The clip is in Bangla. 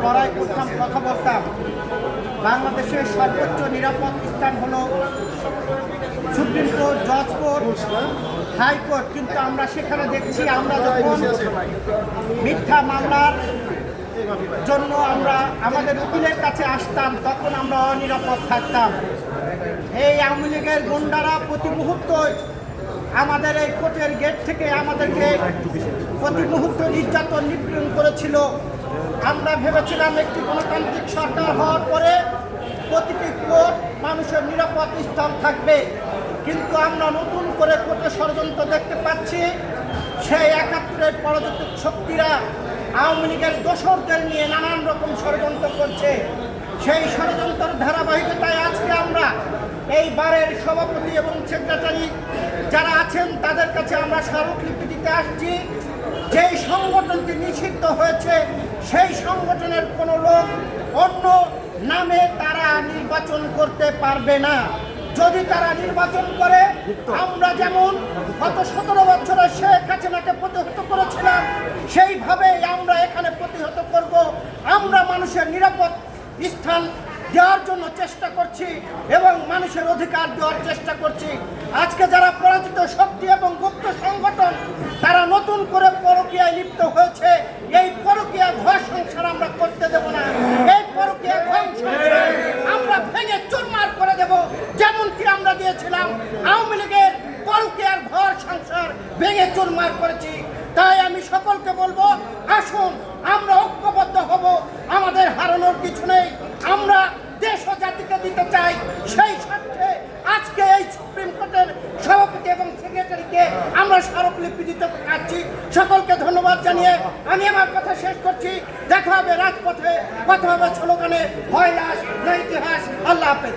লড়াই করতাম, কথা বলতাম। বাংলাদেশের সর্বোচ্চ নিরাপদ স্থান হলো সুপ্রিম কোর্ট, জজ কোর্ট, হাইকোর্ট। কিন্তু আমরা সেখানে দেখছি, আমরা যখন মিথ্যা মামলার জন্য আমরা আমাদের উকিলের কাছে আসতাম, তখন আমরা অনিরাপদ থাকতাম। এই আওয়ামী লীগের গুন্ডারা প্রতি মুহূর্তই আমাদের এই কোর্টের গেট থেকে আমাদেরকে প্রতি মুহূর্ত নির্যাতন নিপীড়ন করেছিল। আমরা ভেবেছিলাম একটি গণতান্ত্রিক সরকার হওয়ার পরে প্রতিটি কোর্ট মানুষের নিরাপদ স্থান থাকবে, কিন্তু আমরা নতুন করে কোর্টে ষড়যন্ত্র দেখতে পাচ্ছি। সেই ৭১-এর পরাজিত শক্তিরা আওয়ামী লীগের দোসরদের নিয়ে নানান রকম ষড়যন্ত্র করছে। সেই ষড়যন্ত্রের ধারাবাহিকতায় আজকে আমরা এই বারের সভাপতি এবং সেক্রেটারি যারা আছেন তাদের কাছে আমরা স্মারকলিপি দিতে আসছি। যেই সংগঠনটি নিষিদ্ধ হয়েছে সেই সংগঠনের কোনো লোক অন্য নামে তারা নির্বাচন করতে পারবে না। যদি তারা নির্বাচন করে, আমরা যেমন গত ১৭ বছরে শেখ হাসিনাকে প্রতিহত করেছিলাম, সেইভাবে আমরা এখানে প্রতিহত করব। আমরা মানুষের নিরাপদ স্থান দেওয়ার জন্য চেষ্টা করছি এবং মানুষের অধিকার দেওয়ার চেষ্টা করছি। আজকে যারা পরাজিত শক্তি এবং গুপ্ত সংগঠন তারা নতুন করে পরকীয়ায় লিপ্ত হয়েছে, এই পরকীয়া ঘর সংসার আমরা করতে দেব না। এই পরকীয়া ঘর সংসার আমরা ভেঙে চুরমার করে দেব, যেমনটি আমরা দিয়েছিলাম আওয়ামী লীগের পরকীয়ার ঘর সংসার ভেঙে চুরমার করেছি। তাই আমি সকলকে বলবো, আসুন আমরা ঐক্যবদ্ধ হব, আমাদের হারানোর কিছু নেই। আমরা দেশ ও জাতিকে দিতে চাই, সেই স্বার্থে আজকে এই সুপ্রিম কোর্টের সভাপতি এবং সেক্রেটারিকে আমরা স্মারকলিপি দিতে পারছি। সকলকে ধন্যবাদ জানিয়ে আমি আমার কথা শেষ করছি। দেখা হবে রাজপথে, কথা হবে স্লোগানে, হয় লাশ না ইতিহাস। আল্লাহ হাফেজ।